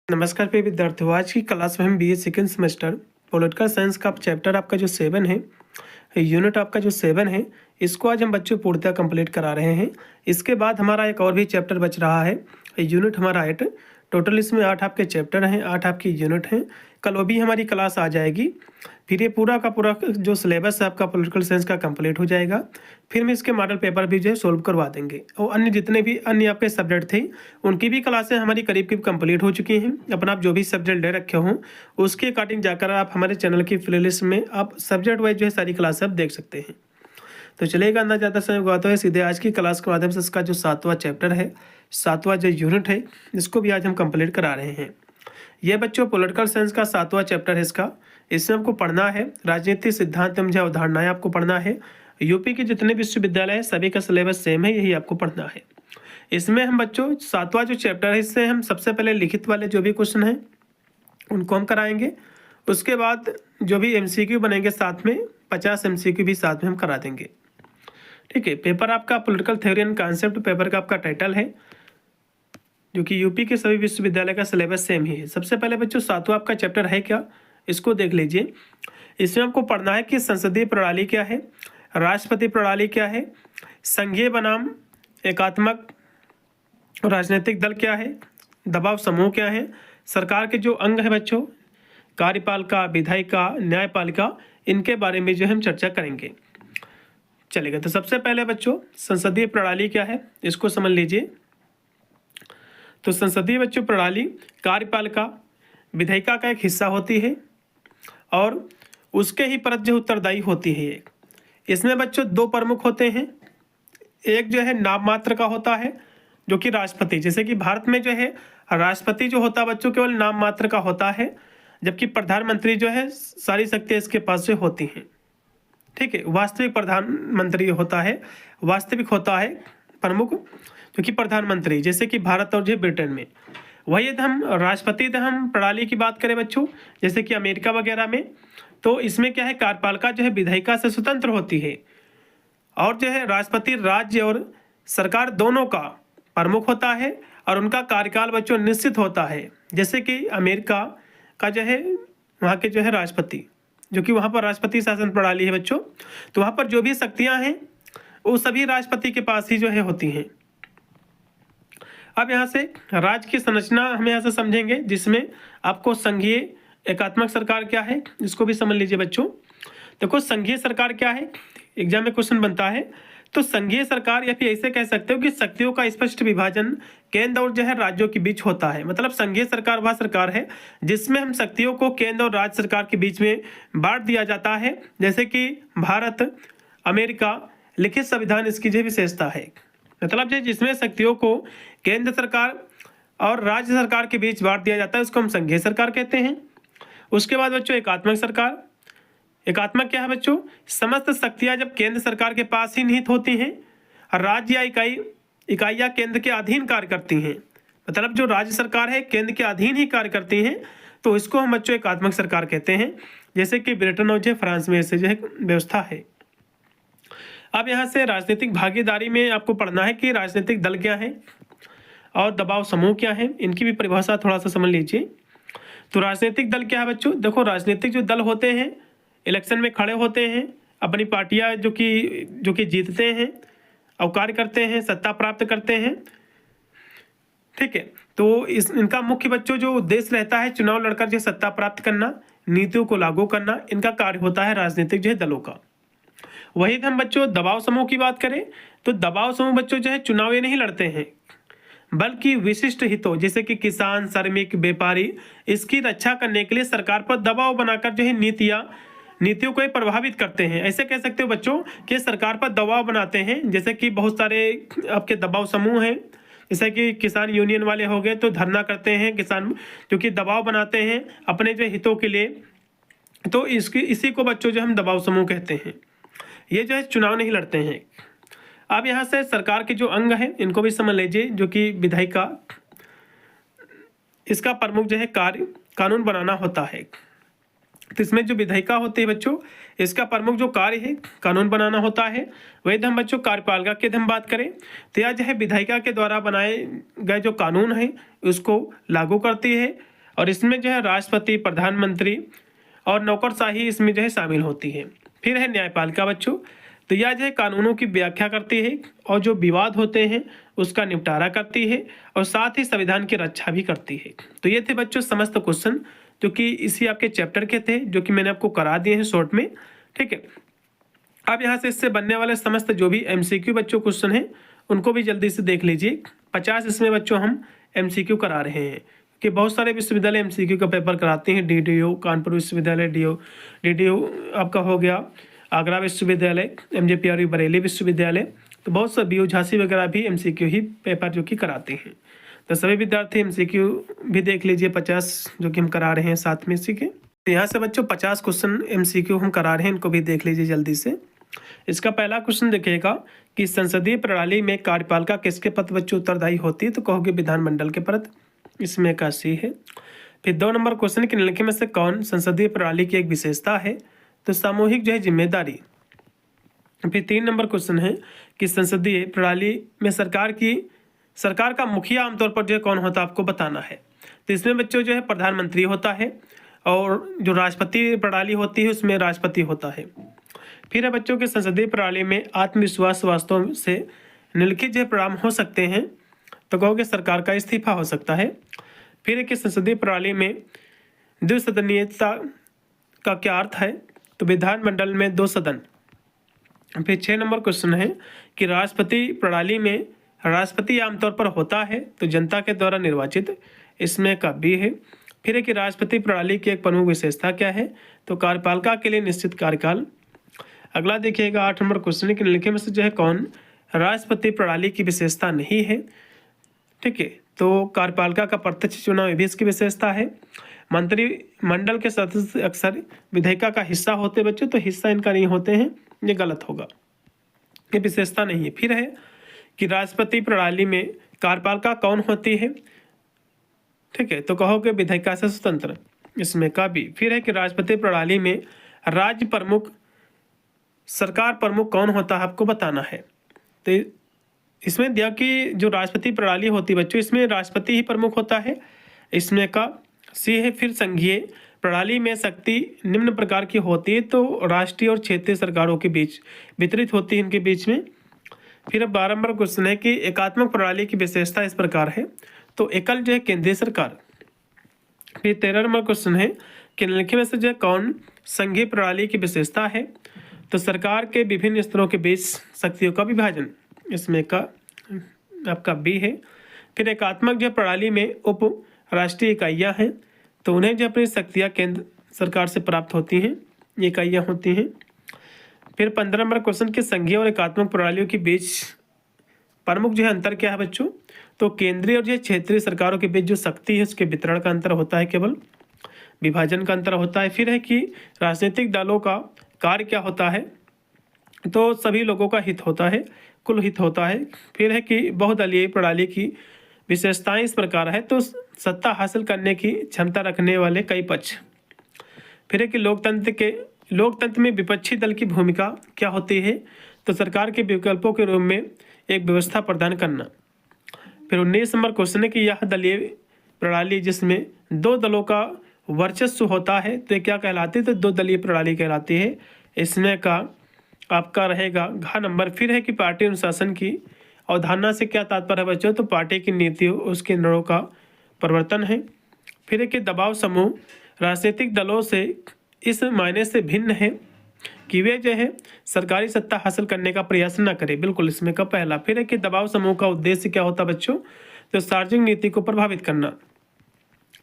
नमस्कार प्रिय विद्यार्थियों, आज की क्लास में हम BA second semester political science का चैप्टर आपका जो 7 है, यूनिट आपका जो 7 है, इसको आज हम बच्चों पूर्णतः कंप्लीट करा रहे हैं। इसके बाद हमारा एक और भी चैप्टर बच रहा है, यूनिट हमारा 8। टोटल इसमें 8 आपके चैप्टर हैं, 8 आपकी यूनिट हैं। कल वो भी हमारी क्लास आ जाएगी। फिर ये पूरा का पूरा जो सिलेबस है आपका पॉलिटिकल साइंस का कंप्लीट हो जाएगा। फिर हम इसके मॉडल पेपर भी जो है सोल्व करवा देंगे। और अन्य जितने भी अन्य आपके सब्जेक्ट थे उनकी भी क्लासें हमारी करीब करीब कंप्लीट हो चुकी हैं। अपना आप जो भी सब्जेक्ट ले रखे हों उसके अकॉर्डिंग जाकर आप हमारे चैनल की प्लेलिस्ट में आप सब्जेक्ट वाइज जो है सारी क्लासें आप देख सकते हैं। तो चलेगा, ना ज़्यादा समय गवाते हुए सीधे आज की क्लास के माध्यम से इसका जो 7वां चैप्टर है, 7वां जो यूनिट है, इसको भी आज हम कंप्लीट करा रहे हैं। यह बच्चों पॉलिटिकल साइंस का 7वां चैप्टर है इसका। इसमें आपको पढ़ना है राजनीतिक सिद्धांत एवं अवधारणाएं आपको पढ़ना है। यूपी के जितने विश्वविद्यालय हैं सभी का सिलेबस सेम है, यही आपको पढ़ना है। इसमें हम बच्चों 7वां जो चैप्टर है इससे हम सबसे पहले लिखित वाले जो भी क्वेश्चन हैं उनको हम कराएंगे। उसके बाद जो भी एमसीक्यू बनेंगे साथ में 50 एमसीक्यू भी साथ में हम करा देंगे। ठीक है, पेपर आपका political theory and concept paper का आपका टाइटल है, जो कि यूपी के सभी विश्वविद्यालय का सिलेबस सेम ही है। सबसे पहले बच्चों 7वां आपका चैप्टर है क्या, इसको देख लीजिए। इसमें आपको पढ़ना है कि संसदीय प्रणाली क्या है, राष्ट्रपति प्रणाली क्या है, संघीय बनाम एकात्मक राजनीतिक दल क्या है, दबाव समूह क्या है, सरकार के जो अंग है बच्चों कार्यपालिका, विधायिका, न्यायपालिका, इनके बारे में जो हम चर्चा करेंगे। चलेगा, तो सबसे पहले बच्चों संसदीय प्रणाली क्या है इसको समझ लीजिए। तो संसदीय बच्चों प्रणाली कार्यपालिका, विधायिका का एक हिस्सा होती है और उसके ही परत जो उत्तरदायी होती है। एक इसमें बच्चों दो प्रमुख होते हैं। एक जो है नाम मात्र का होता है जो कि राष्ट्रपति, जैसे कि भारत में जो है राष्ट्रपति जो होता है बच्चों केवल नाम मात्र का होता है, जबकि प्रधानमंत्री जो है सारी शक्तियाँ इसके पास जो होती हैं। ठीक है, वास्तविक प्रधानमंत्री होता है, वास्तविक होता है प्रमुख जो कि प्रधानमंत्री, जैसे कि भारत और जो ब्रिटेन में। वही यदि हम राष्ट्रपति हम प्रणाली की बात करें बच्चों, जैसे कि अमेरिका वगैरह में, तो इसमें क्या है कार्यपालिका जो है विधायिका से स्वतंत्र होती है और जो है राष्ट्रपति राज्य और सरकार दोनों का प्रमुख होता है और उनका कार्यकाल बच्चों निश्चित होता है। जैसे कि अमेरिका का जो है वहाँ के जो है राष्ट्रपति, जो कि वहाँ पर राष्ट्रपति शासन प्रणाली है बच्चों, तो वहाँ पर जो भी शक्तियाँ हैं वो सभी राष्ट्रपति के पास ही जो है होती हैं। अब यहाँ से राज्य की संरचना हम यहाँ से समझेंगे, जिसमें आपको संघीय एकात्मक सरकार क्या है इसको भी समझ लीजिए बच्चों। देखो संघीय सरकार क्या है, एग्जाम में क्वेश्चन बनता है। तो संघीय सरकार या फिर ऐसे कह सकते हो कि शक्तियों का स्पष्ट विभाजन केंद्र और जो है राज्यों के बीच होता है। मतलब संघीय सरकार वह सरकार है जिसमें हम शक्तियों को केंद्र और राज्य सरकार के बीच में बांट दिया जाता है। जैसे कि भारत, अमेरिका, लिखित संविधान इसकी जो विशेषता है। मतलब जिसमें शक्तियों को केंद्र सरकार और राज्य सरकार के बीच बांट दिया जाता है उसको हम संघीय सरकार कहते हैं। उसके बाद बच्चों एकात्मक सरकार। एकात्मक क्या है बच्चों, समस्त शक्तियां जब केंद्र सरकार के पास ही निहित होती हैं, राज्य या इकाइयां केंद्र के अधीन कार्य करती हैं। मतलब जो राज्य सरकार है केंद्र के अधीन ही कार्य करती हैं, तो इसको हम बच्चों एकात्मक सरकार कहते हैं। जैसे कि ब्रिटेन और जो फ्रांस में ऐसे जो है व्यवस्था है। अब यहाँ से राजनीतिक भागीदारी में आपको पढ़ना है कि राजनीतिक दल क्या है और दबाव समूह क्या है, इनकी भी परिभाषा थोड़ा सा समझ लीजिए। तो राजनीतिक दल क्या है बच्चों, देखो राजनीतिक जो दल होते हैं इलेक्शन में खड़े होते हैं, अपनी पार्टियां जो कि जीतते हैं और कार्य करते हैं, सत्ता प्राप्त करते हैं। ठीक है, तो इनका मुख्य बच्चों जो उद्देश्य रहता है चुनाव लड़कर जो सत्ता प्राप्त करना, नीतियों को लागू करना, इनका कार्य होता है राजनीतिक जो है दलों का। वही हम बच्चों दबाव समूह की बात करें तो दबाव समूह बच्चों जो है चुनाव ये नहीं लड़ते हैं, बल्कि विशिष्ट हितों जैसे कि किसान, श्रमिक, व्यापारी, इसकी रक्षा करने के लिए सरकार पर दबाव बनाकर जो है नीतियों को प्रभावित करते हैं। ऐसे कह सकते हो बच्चों कि सरकार पर दबाव बनाते हैं। जैसे कि बहुत सारे आपके दबाव समूह हैं, जैसे कि किसान यूनियन वाले हो गए तो धरना करते हैं किसान, जो कि दबाव बनाते हैं अपने जो हितों के लिए। तो इसी को बच्चों जो हम दबाव समूह कहते हैं। ये जो है चुनाव नहीं लड़ते हैं। अब यहाँ से सरकार के जो अंग हैं इनको भी समझ लीजिए, जो कि विधायिका, इसका प्रमुख जो है कार्य कानून बनाना होता है। तो इसमें जो विधायिका होती है बच्चों, इसका प्रमुख जो कार्य है कानून बनाना होता है। वही हम बच्चों कार्यपालिका की हम बात करें तो यह जो है विधायिका के द्वारा बनाए गए जो कानून है उसको लागू करती है और इसमें जो है राष्ट्रपति, प्रधानमंत्री और नौकरशाही इसमें जो है शामिल होती है। फिर है न्यायपालिका बच्चों, तो यह जो है कानूनों की व्याख्या करती है और जो विवाद होते हैं उसका निपटारा करती है और साथ ही संविधान की रक्षा भी करती है। तो ये थे बच्चों समस्त क्वेश्चन जो कि इसी आपके चैप्टर के थे, जो कि मैंने आपको करा दिए हैं शॉर्ट में। ठीक है, अब यहाँ से इससे बनने वाले समस्त जो भी MCQ बच्चों क्वेश्चन हैं उनको भी जल्दी से देख लीजिए। 50 इसमें बच्चों हम MCQ करा रहे हैं कि बहुत सारे विश्वविद्यालय MCQ का पेपर कराते हैं। DDU कानपुर विश्वविद्यालय, DDU आपका हो गया आगरा विश्वविद्यालय, MJPRU बरेली विश्वविद्यालय, तो बहुत से BU झांसी वगैरह भी MCQ ही पेपर जो कि कराते हैं। तो सभी विद्यार्थी MCQ भी देख लीजिए 50 जो कि हम करा रहे हैं साथ में इसी के। तो यहाँ से बच्चों 50 क्वेश्चन MCQ हम करा रहे हैं, इनको भी देख लीजिए जल्दी से। इसका पहला क्वेश्चन देखिएगा कि संसदीय प्रणाली में कार्यपालिका किसके पद बच्चों उत्तरदायी होती है, तो कहोगे विधानमंडल के पद, इसमें का C है। फिर 2 नंबर क्वेश्चन के निम्नलिखित में से कौन संसदीय प्रणाली की एक विशेषता है, तो सामूहिक जो है जिम्मेदारी। फिर 3 नंबर क्वेश्चन है कि संसदीय प्रणाली में सरकार का मुखिया आमतौर पर जो है कौन होता है आपको बताना है। तो इसमें बच्चों जो है प्रधानमंत्री होता है और जो राष्ट्रपति प्रणाली होती है उसमें राष्ट्रपति होता है। फिर है बच्चों के संसदीय प्रणाली में आत्मविश्वास वास्तव से निम्नलिखित जो परिणाम हो सकते हैं, तो कहोगे सरकार का इस्तीफा हो सकता है। फिर है कि संसदीय प्रणाली में द्विसदनीयता का क्या अर्थ है, तो विधानमंडल में 2 सदन। फिर 6 नंबर क्वेश्चन है कि राष्ट्रपति प्रणाली में राष्ट्रपति आमतौर पर होता है तो जनता के द्वारा निर्वाचित, इसमें का B है। फिर है कि राष्ट्रपति प्रणाली की एक प्रमुख विशेषता क्या है, तो कार्यपालिका के लिए निश्चित कार्यकाल। अगला देखिएगा 8 नंबर क्वेश्चन के निम्नलिखित में से जो है कौन राष्ट्रपति प्रणाली की विशेषता नहीं है। ठीक है, तो कार्यपालिका का प्रत्यक्ष चुनाव भी इसकी विशेषता है। मंत्रिमंडल के सदस्य अक्सर विधेयिका का हिस्सा होते बच्चों, तो हिस्सा इनका नहीं होते हैं, ये गलत होगा, ये विशेषता नहीं है। फिर है कि राष्ट्रपति प्रणाली में कार्यपालिका कौन होती है, ठीक है, तो कहोगे विधेयिका से स्वतंत्र, इसमें का B। फिर है कि राष्ट्रपति प्रणाली में राज्य प्रमुख, सरकार प्रमुख कौन होता है आपको बताना है। तो इसमें दिया कि जो राष्ट्रपति प्रणाली होती है बच्चों इसमें राष्ट्रपति ही प्रमुख होता है, इसमें का C है। फिर संघीय प्रणाली में शक्ति निम्न प्रकार की होती है, तो राष्ट्रीय और क्षेत्रीय सरकारों के बीच वितरित होती है, इनके बीच में। फिर अब 12 नंबर क्वेश्चन है कि एकात्मक प्रणाली की विशेषता इस प्रकार है, तो एकल जो है केंद्रीय सरकार। फिर 13 नंबर क्वेश्चन है कि निम्नलिखित में से जो है कौन संघीय प्रणाली की विशेषता है, तो सरकार के विभिन्न स्तरों के बीच शक्तियों का विभाजन, इसमें का आपका B है। फिर एकात्मक जो प्रणाली में उप राष्ट्रीय इकाइयाँ हैं, तो उन्हें जो अपनी शक्तियाँ केंद्र सरकार से प्राप्त होती हैं, ये इकाइयाँ होती हैं। फिर 15 नंबर क्वेश्चन के संघीय और एकात्मक प्रणालियों के बीच प्रमुख जो है अंतर क्या है बच्चों, तो केंद्रीय और जो क्षेत्रीय सरकारों के बीच जो शक्ति है उसके वितरण का अंतर होता है, केवल विभाजन का अंतर होता है। फिर है कि राजनीतिक दलों का कार्य क्या होता है, तो सभी लोगों का हित होता है, कुल हित होता है। फिर है कि बहुदलीय प्रणाली की विशेषताएं इस प्रकार है, तो सत्ता हासिल करने की क्षमता रखने वाले कई पक्ष। फिर है कि लोकतंत्र में विपक्षी दल की भूमिका क्या होती है, तो सरकार के विकल्पों के रूप में एक व्यवस्था प्रदान करना। फिर 19 नंबर क्वेश्चन है कि यह दलीय प्रणाली जिसमें 2 दलों का वर्चस्व होता है, तो क्या कहलाती है, तो 2 दलीय प्रणाली कहलाती है, इसमें का आपका रहेगा घ नंबर। फिर है कि पार्टी अनुशासन की अवधारणा से क्या तात्पर्य है बच्चों, तो पार्टी की नीतियों उसके निर्णयों का परिवर्तन है। फिर है कि दबाव समूह राजनीतिक दलों से इस मायने से भिन्न है कि वे जो है सरकारी सत्ता हासिल करने का प्रयास न करें, बिल्कुल इसमें का पहला। फिर है कि दबाव समूह का उद्देश्य क्या होता बच्चों, तो सार्वजनिक नीति को प्रभावित करना।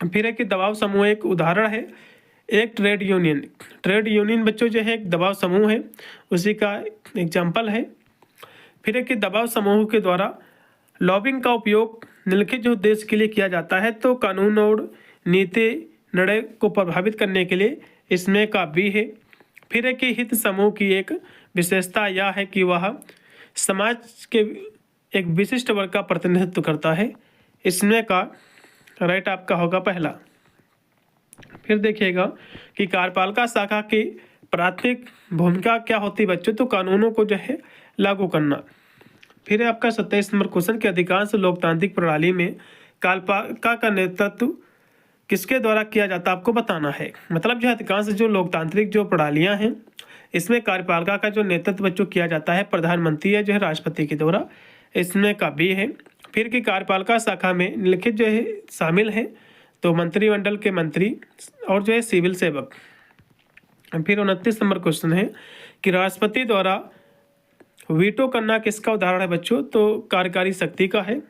फिर है कि दबाव समूह एक उदाहरण है एक ट्रेड यूनियन बच्चों जो है एक दबाव समूह है, उसी का एग्जाम्पल है। फिर है कि दबाव समूह के द्वारा लॉबिंग का उपयोग निम्नलिखित जो उद्देश्य के लिए किया जाता है, तो कानून और नीति निर्णय को प्रभावित करने के लिए, इसमें का B है। फिर है कि हित समूह की एक विशेषता यह है कि वह समाज के एक विशिष्ट वर्ग का प्रतिनिधित्व करता है, इसमें का राइट आपका होगा पहला। फिर देखिएगा कि कार्यपालिका शाखा की प्राथमिक भूमिका क्या होती है बच्चों, तो कानूनों को जो है लागू करना। फिर है आपका 27 नंबर क्वेश्चन के अधिकांश लोकतांत्रिक प्रणाली में कार्यपालिका का नेतृत्व किसके द्वारा किया जाता है आपको बताना है। मतलब जो अधिकांश जो लोकतांत्रिक जो प्रणालियां हैं इसमें कार्यपालिका का जो नेतृत्व बच्चों किया जाता है प्रधानमंत्री या जो है राष्ट्रपति के द्वारा, इसमें का भी है। फिर की कार्यपालिका शाखा में निम्नलिखित जो है शामिल है, तो मंत्रिमंडल के मंत्री और जो है सिविल सेवक। फिर 29 नंबर क्वेश्चन है कि राष्ट्रपति द्वारा वीटो करना किसका उदाहरण है बच्चों, तो कार्यकारी शक्ति का है।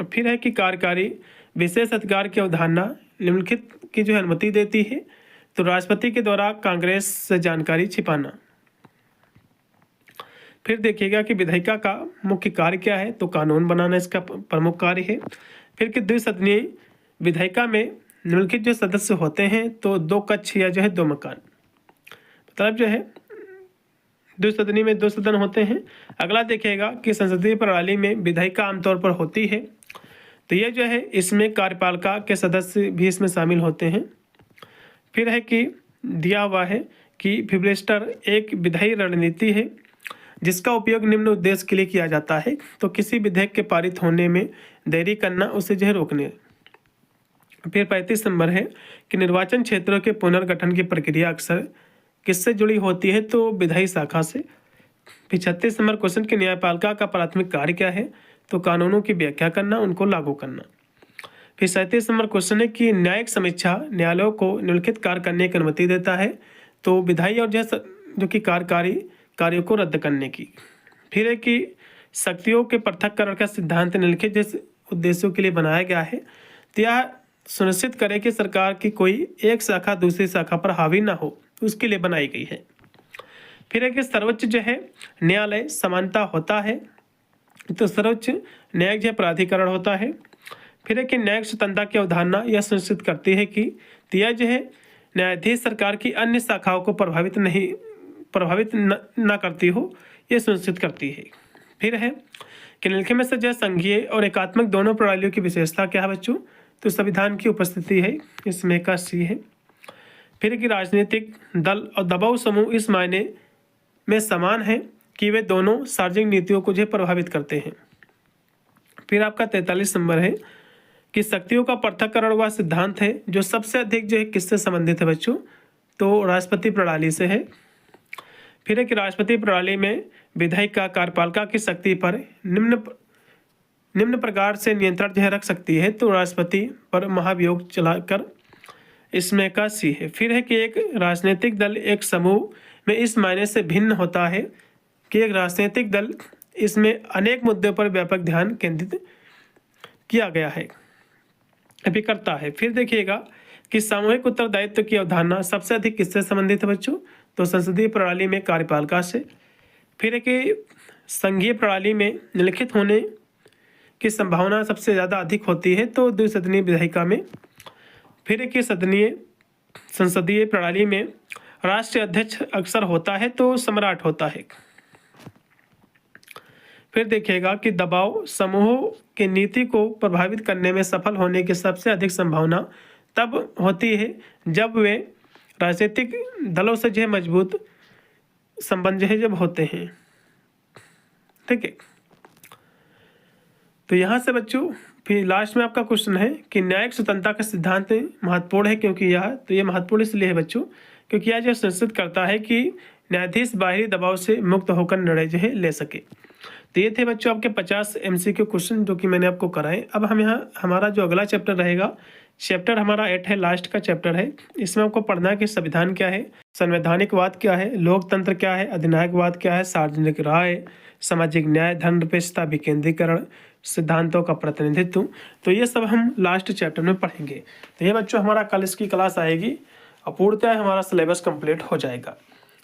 फिर है कि कार्यकारी विशेष अधिकार की अवधारणा निम्नलिखित की जो है अनुमति देती है, तो राष्ट्रपति के द्वारा कांग्रेस से जानकारी छिपाना। फिर देखिएगा कि विधायिका का मुख्य कार्य क्या है, तो कानून बनाना इसका प्रमुख कार्य है। फिर कि द्विसदनीय विधायिका में निम्नलिखित जो सदस्य होते हैं, तो 2 कक्ष या जो है 2 मकान, मतलब जो है द्विसदनीय में 2 सदन होते हैं। अगला देखिएगा कि संसदीय प्रणाली में विधायिका आमतौर पर होती है, तो ये जो है इसमें कार्यपालिका के सदस्य भी इसमें शामिल होते हैं। फिर है कि दिया हुआ है कि फिलिबस्टर एक विधायी रणनीति है जिसका उपयोग निम्न उद्देश्य के लिए किया जाता है, तो किसी विधेयक के पारित होने में देरी करना, उसे जो है रोकने। फिर 35 नंबर है कि निर्वाचन क्षेत्रों के पुनर्गठन की प्रक्रिया अक्सर किससे जुड़ी होती है, तो विधायी शाखा से। फिर 36 नंबर क्वेश्चन की न्यायपालिका का प्राथमिक कार्य क्या है, तो कानूनों की व्याख्या करना, उनको लागू करना। फिर 37 नंबर क्वेश्चन है कि न्यायिक समीक्षा न्यायालयों को निम्नलिखित कार्य करने की अनुमति देता है, तो विधायी और जो कि कार्यकारी कार्यों को रद्द करने की। फिर है कि शक्तियों के पृथक्करण का सिद्धांत निम्नलिखित जिस उद्देश्यों के लिए बनाया गया है, तो यह सुनिश्चित करे कि सरकार की कोई एक शाखा दूसरी शाखा पर हावी ना हो, उसके लिए बनाई गई है। फिर है कि सर्वोच्च जो है न्यायालय समानता होता है, तो सर्वोच्च न्यायिक जो प्राधिकरण होता है। फिर है कि न्यायिक स्वतंत्रता की अवधारणा यह सुनिश्चित करती है कि यह जो है न्यायाधीश सरकार की अन्य शाखाओं को प्रभावित न करती हो, यह सुनिश्चित करती है। फिर है कि निम्नलिखित में से जो संघीय और एकात्मक दोनों प्रणालियों की विशेषता क्या है बच्चों, तो संविधान की उपस्थिति है, इसमें का सी है। फिर कि राजनीतिक दल और दबाव समूह इस मायने में समान है कि वे दोनों सार्वजनिक नीतियों को जो प्रभावित करते हैं। फिर आपका 43 नंबर है कि शक्तियों का पृथक्करण वह सिद्धांत है जो सबसे अधिक जो है किससे संबंधित है बच्चों, तो राष्ट्रपति प्रणाली से है। फिर है कि राष्ट्रपति प्रणाली में विधायिका कार्यपालिका की शक्ति पर निम्न प्रकार से नियंत्रण जो है रख सकती है, तो राष्ट्रपति पर महाभियोग चलाकर, इसमें का सी है। फिर है कि एक राजनीतिक दल एक समूह में इस मायने से भिन्न होता है कि एक राजनीतिक दल इसमें अनेक मुद्दों पर व्यापक ध्यान केंद्रित किया गया है, अभी करता है। फिर देखिएगा कि सामूहिक उत्तरदायित्व की अवधारणा सबसे अधिक किससे संबंधित है बच्चों, तो संसदीय प्रणाली में कार्यपालिका से। फिर है कि संघीय प्रणाली में निम्नलिखित होने की संभावना सबसे ज़्यादा अधिक होती है, तो द्विसदनीय विधायिका में। फिर है कि संसदीय प्रणाली में राष्ट्रीय अध्यक्ष अक्सर होता है, तो सम्राट होता है। फिर देखिएगा कि दबाव समूहों की नीति को प्रभावित करने में सफल होने की सबसे अधिक संभावना तब होती है जब वे राजनीतिक दलों से जो मजबूत संबंध जो है जब होते हैं, ठीक है। तो यहाँ से बच्चों फिर लास्ट में आपका क्वेश्चन है कि न्यायिक स्वतंत्रता का सिद्धांत महत्वपूर्ण है, क्योंकि ये महत्वपूर्ण इसलिए है बच्चों क्योंकि यह जो सुनिश्चित करता है कि न्यायाधीश बाहरी दबाव से मुक्त होकर निर्णय जो है ले सके। तो ये थे बच्चों आपके 50 MCQ क्वेश्चन जो कि मैंने आपको कराए। अब हम यहाँ हमारा जो अगला चैप्टर रहेगा, चैप्टर हमारा 8 है, लास्ट का चैप्टर है। इसमें आपको पढ़ना है कि संविधान क्या है, संवैधानिकवाद क्या है, लोकतंत्र क्या है, अधिनायकवाद क्या है, सार्वजनिक राय, सामाजिक न्याय, धर्मनिरपेक्षता, विकेंद्रीकरण, सिद्धांतों का प्रतिनिधित्व। तो ये सब हम लास्ट चैप्टर में पढ़ेंगे। तो ये बच्चों हमारा कल इसकी क्लास आएगी और पूर्णतः हमारा सिलेबस कंप्लीट हो जाएगा।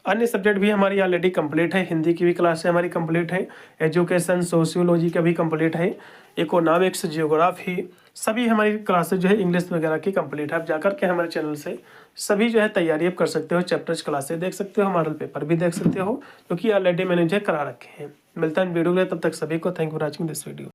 अन्य सब्जेक्ट भी हमारी ऑलरेडी कंप्लीट है, हिंदी की भी क्लासें हमारी कंप्लीट है, एजुकेशन सोशियोलॉजी का भी कंप्लीट है, इकोनॉमिक्स, जियोग्राफी, सभी हमारी क्लासेज जो है इंग्लिश वगैरह की कंप्लीट है। आप जाकर के हमारे चैनल से सभी जो है तैयारी आप कर सकते हो, चैप्टर्स क्लासेज देख सकते हो, मॉडल पेपर भी देख सकते हो, क्योंकि ऑलरेडी मैंने जो करा रखे हैं। मिलता है वीडियो में, तब तक सभी को thank you for watching this video.